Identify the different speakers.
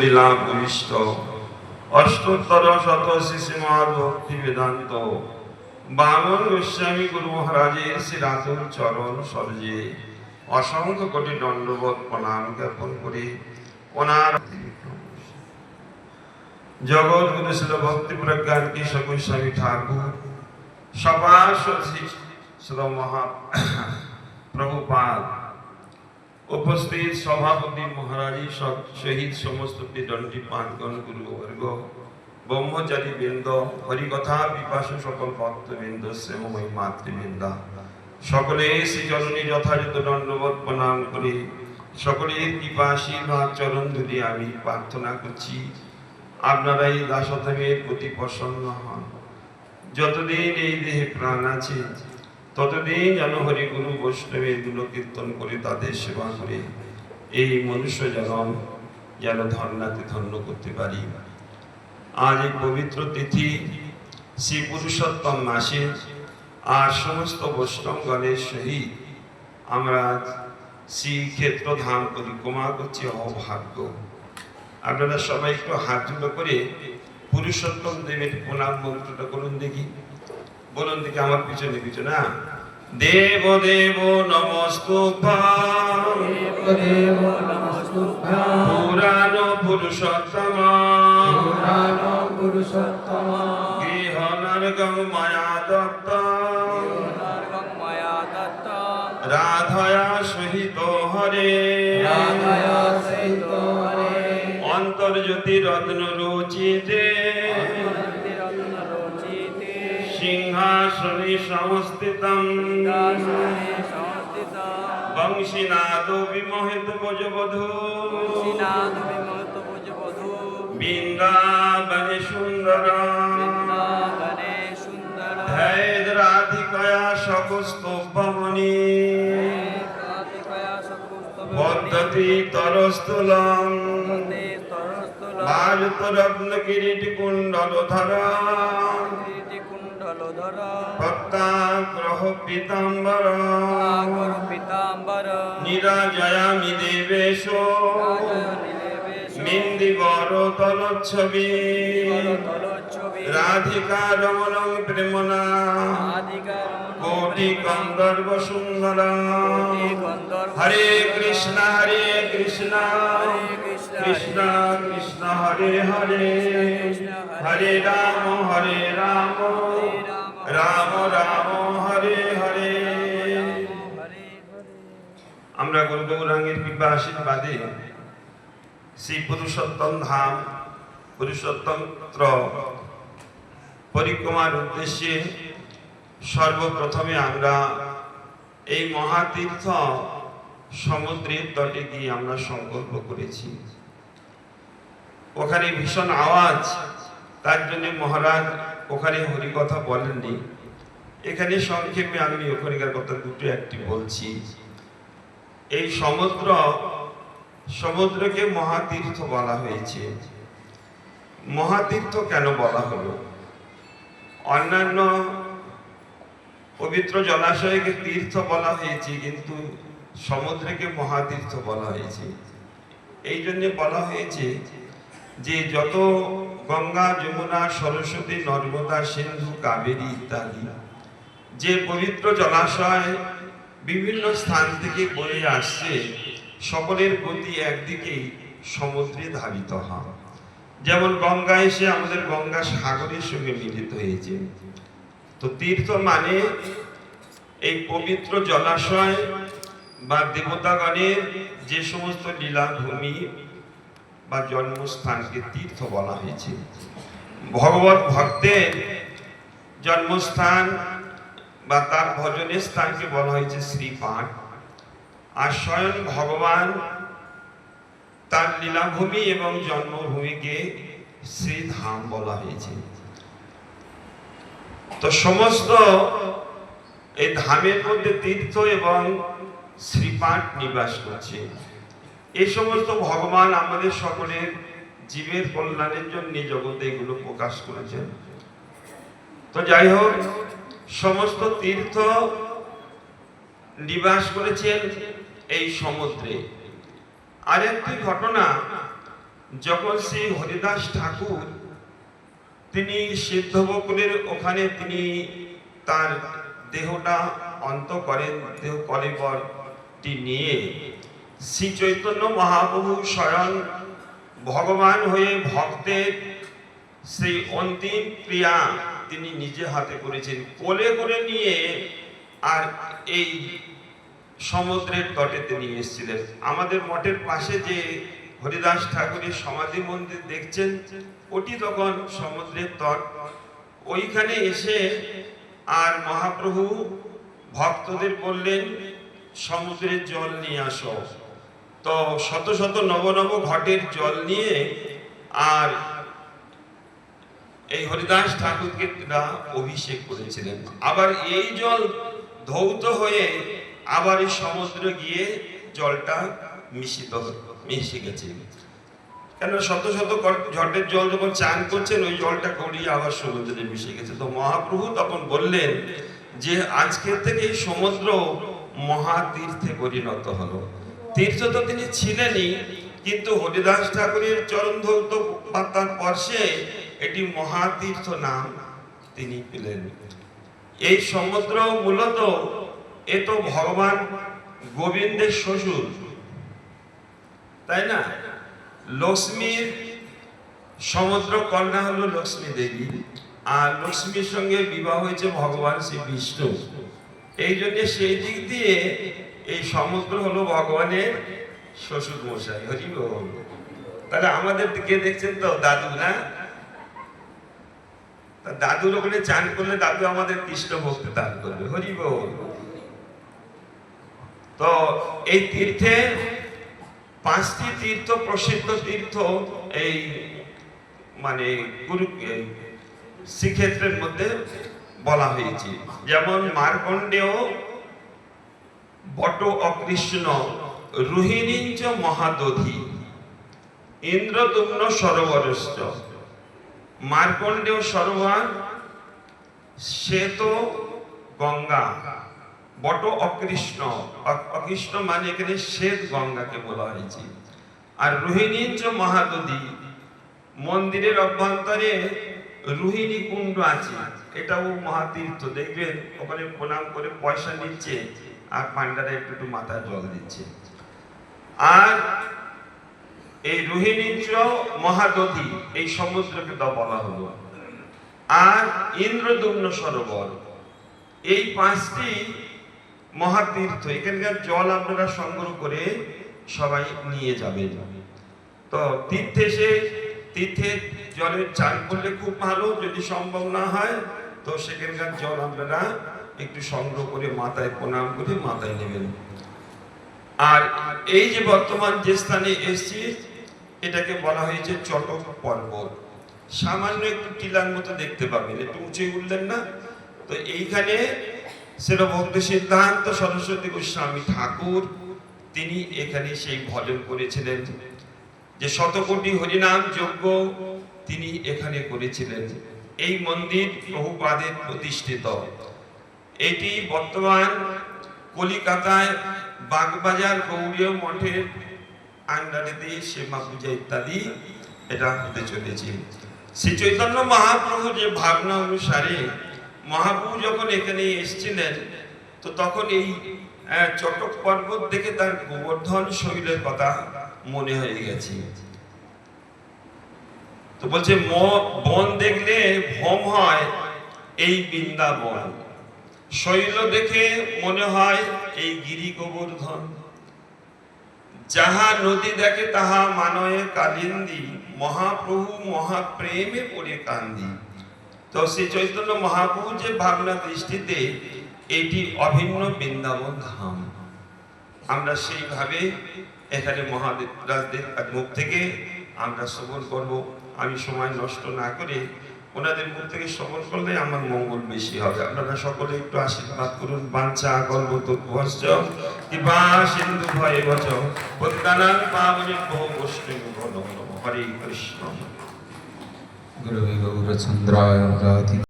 Speaker 1: লীলা ভূমিষ্ঠ অষ্টোত্তর শত শ্রীমদ ভক্তি বেদান্ত বামন গোস্বামী গুরু মহারাজের শ্রীরাতুল চরণ সরজে অসংখ্য কোটি দণ্ডবোধ প্রণাম জ্ঞাপন করে ওনার জগৎ গুরু শিল ভক্তি প্রজ্ঞান কৃষ্ণ গোস্বামী ঠাকুর সপার্ষদ শ্রী মহাপ্রভুপাদ উপস্থিত সভাপতি মহারাজি সহিত সমস্ত দণ্ডী পানগণ গুরুবর্গ ব্রহ্মচারী বৃন্দ হরিকথা পিপাসু সকল ভক্তবৃন্দ শ্রেমময়ী মাতৃবৃন্দা সকলে শ্রীচরণী যথাযথ দণ্ডবোধ প্রণাম করে সকলের কৃপা আশীর্বাদ চরণ ধরে আমি প্রার্থনা করছি আপনারা এই দাসত্বের প্রতি প্রসন্ন হন। যতদিন এই দেহে প্রাণ আছে ততদিন যেন হরি গুরু বৈষ্ণবের গুলো কীর্তন করে তাদের সেবা করে এই মনুষ্য জন্ম যেন ধন্যাতে ধন্য করতে পারি। আজ এই পবিত্র তিথি শ্রী পুরুষোত্তম মাসে আর সমস্ত বৈষ্ণবগণের সহিত আমরা শ্রীক্ষেত্র ধাম পরিক্রমা করছি। অভাগ্য আপনারা সবাই একটু হাত জুড়ো করে পুরুষোত্তম দেবের প্রণাম মন্ত্রটা করুন দেখি, বলুন দেখি আমার পিছনে পিছনে। দেব দেব নমস্তুভ্যাং পুরাণ পুরুষোত্তম গৃহ নর্গং মায়া দত্ত রাধয়া সহিত হরে অন্তর্জ্যোতি রত্ন রচিতে সিংহাসনে সংস্থিতং বংশীনাদো বিমোহিত ভোজবধূ বৃন্দাবনে সুন্দর ধ্যায়েদ রাধিকয়া সকুস্তভমণি পদ্ধতি তরস্থূলং ভারত রত্ন কিরীট কুণ্ডলধর ভক্তাগ্রহ পীতাম্বর নিরাজয়ামি দেবেশ মিন্দিবর তলচ্ছবি রাধিকা রমণং প্রেমনা কোটি গন্ধর্ব সুন্দর। হরে কৃষ্ণ কৃষ্ণ কৃষ্ণ হরে হরে হরে রাম রাম রাম হরে হরে। আমরা গুরু গৌরাঙ্গের কৃপা আশীর্বাদে শ্রী পুরুষোত্তম ধাম পুরুষোত্তমত্র পরিক্রমার উদ্দেশ্যে সর্বপ্রথমে আমরা এই মহাতীর্থ সমুদ্রের তটে গিয়ে আমরা সংকল্প করেছি। ওখানে ভীষণ আওয়াজ, তার জন্য মহারাজ ওখানে হরিকথা বলেননি। এখানে সংক্ষেপে আমি ওখানকার কথা দুটো একটি বলছি। এই সমুদ্রকে মহাতীর্থ বলা হয়েছে। মহাতীর্থ কেন বলা হলো? অন্যান্য পবিত্র জলাশয়কে তীর্থ বলা হয়েছে, কিন্তু সমুদ্রকে মহাতীর্থ বলা হয়েছে। এই জন্য বলা হয়েছে যে যত গঙ্গা যমুনা সরস্বতী নর্মদা সিন্ধু কাবেরী ইত্যাদি যে পবিত্র জলাশয় বিভিন্ন স্থান থেকে বয়ে আসছে, সকলের গতি একদিকেই সমুদ্রে ধাবিত হয়। যেমন গঙ্গা এসে আমাদের গঙ্গা সাগরের সঙ্গে মিলিত হয়েছে। তো তীর্থ মানে এই পবিত্র জলাশয় বা দেবতাগণের যে সমস্ত লীলাভূমি বা জন্মস্থানকে তীর্থ বলা হয়েছে। ভগবত ভক্তের জন্মস্থান বা তার ভজনের স্থানকে বলা হয়েছে শ্রীপাঠ। আর স্বয়ং ভগবান তার লীলাভূমি এবং জন্মভূমিকে শ্রীধাম বলা হয়েছে। তো সমস্ত এই ধামের মধ্যে তীর্থ এবং শ্রীপাঠ নিবাস করছে। এই সমস্ত ভগবান আমাদের সকলের জীবের কল্যাণের জন্য জগতে এগুলো প্রকাশ করেছেন। তো যাই হোক, সমস্ত তীর্থ নিবাস করেছেন এই সমুদ্রে। আরেকটি ঘটনা যখন শ্রী হরিদাস ঠাকুর তিনি সিদ্ধবকুলের ওখানে তিনি তার দেহটা অন্ত করেন, দেহ কলেবরটি নিয়ে শ্রী চৈতন্য মহাপ্রভু স্বয়ং ভগবান হয়ে ভক্তের সেই অন্তিম ক্রিয়া তিনি নিজে হাতে করেছেন, কোলে করে নিয়ে আর এই সমুদ্রের তটেতে নিয়ে এসেছিলেন। আমাদের মঠের পাশে যে হরিদাস ঠাকুরের সমাধি মন্দির দেখছেন, ওটি তখন সমুদ্রের তট। ওইখানে এসে আর মহাপ্রভু ভক্তদের বললেন সমুদ্রের জল নিয়ে আসো। তো শত শত নব নব ঘটের জল নিয়ে আর এই হরিদাস ঠাকুরকে তারা অভিষেক করেছিলেন। আবার এই জল ধৌত হয়ে আবার এই সমুদ্র গিয়ে জলটা মিশে গেছে। কেন শত শত ঘটের জল যখন চান করছেন ওই জলটা গড়িয়ে আবার সমুদ্রে মিশে গেছে। তো মহাপ্রভু তখন বললেন যে আজকের থেকে এই সমুদ্র মহাতীর্থে পরিণত হলো। তীর্থ তো তিনি ছিলেনই, কিন্তু হরিদাস ঠাকুরের চরণ ধৌত পাতার স্পর্শে এটি মহাতীর্থ নাম তিনি পেলেন। এই সমুদ্র মূলত এ তো ভগবান গোবিন্দের শ্বশুর, তাই না? লক্ষ্মীর সমুদ্র কন্যা হলো লক্ষ্মী দেবী, আর লক্ষ্মীর সঙ্গে বিবাহ হয়েছে ভগবান শ্রী বিষ্ণু। এই জন্য সেই দিক দিয়ে এই সমুদ্র হলো ভগবানের শ্বশুর মশাই। হরি বল। তাহলে আমাদের দিকে দেখছেন তো দাদু, না? দাদুর ওখানে চান করলে দাদু আমাদের কৃষ্ণ ভক্তি দান করবে। হরি বল। তো এই তীর্থে পাঁচটি তীর্থ প্রসিদ্ধ তীর্থ এই মানে শ্রীক্ষেত্রের মধ্যে বলা হয়েছে। যেমন মার্কণ্ডেয়, বট অকৃষ্ণ, রোহিণীঞ্চ মহাদধি, ইন্দ্রদুম্ন সরোবরশ্চ। মার্কণ্ডেয় সরোবর, শ্বেত গঙ্গা, বট অকৃষ্ণ, অকৃষ্ণ মানে এখানে শ্বেত গঙ্গাকে বলা হয়েছে। আর রোহিণীঞ্চ মহাদধি, মন্দিরের অভ্যন্তরে রোহিণী কুণ্ড আছে, এটাও মহাতীর্থ। দেখবেন ওখানে প্রণাম করে পয়সা নিচ্ছে আর পান্ডারা একটু মাথায় জল দিচ্ছে। আর এই রোহিণীঞ্চ মহাদধি এই সমুদ্রকে বলা হলো। আর ইন্দ্রদুম্ন সরোবর, এই পাঁচটি মহাতীর্থ। এখানকার জল আপনারা সংগ্রহ করে সবাই নিয়ে যাবেন। তো তীর্থে জলের চান করলে খুব ভালো, যদি সম্ভব না হয় তো সেখানকার জল আপনারা একটু সংগ্রহ করে মাথায় প্রণাম করে মাথায় নেবেন। আর এই যে বর্তমান যে স্থানে এসেছি এটাকে বলা হয়েছে চটক পর্বত। সামান্য একটু টিলার মতো দেখতে পাবেন, একটু উঁচু উঠলেন না? তো এইখানে সেটা ভক্তি সিদ্ধান্ত সরস্বতী গোস্বামী ঠাকুর তিনি এখানে সেই ভজন করেছিলেন, যে শতকোটি হরিনাম যজ্ঞ তিনি এখানে করেছিলেন। এই মন্দির প্রভুপাদের প্রতিষ্ঠিত। এটি বর্তমান কলিকাতায় বাগবাজার গৌড়ীয় মঠের আন্ডারে দিয়ে সেবা পূজা ইত্যাদি এটা হতে চলেছে। শ্রী চৈতন্য মহাপ্রভু যে ভাবনা অনুসারে মহাপ্রভু যখন এখানে এসেছিলেন, তো তখন এই চটক পর্বত দেখে তার গোবর্ধন শৈলের কথা মনে হয়ে গেছে। তো বলছে বন দেখলে ভ্রম হয় এই বৃন্দাবন, শৈল দেখে মনে হয় এই গিরি গোবর্ধন। যাহা নদী দেখে তাহা মানয়ে কালিন্দী, মহাপ্রভু মহাপ্রেমে পড়ে কান্দি। তো শ্রী চৈতন্য মহাপ্রভু যে ভাবনা দৃষ্টিতে এটি অভিন্ন বৃন্দাবন ধাম। আমরা সেইভাবে এখানে মহাদেব রাজদের মুখ থেকে আমরা শ্রবণ করব। আমি সময় নষ্ট না করে ওনাদের মুখ থেকে শ্রবণ করলে আমার মঙ্গল বেশি হবে। আপনারা সকলে একটু আশীর্বাদ করুন। বাঞ্ছা কল্পতরুভ্যশ্চ কৃপা সিন্ধু ভয়েবচ পতিতানাং পাবনেভ্যো বৈষ্ণবেভ্যো নমো নমঃ। হরে কৃষ্ণ।
Speaker 2: গুরুদেব গৌরচন্দ্রায়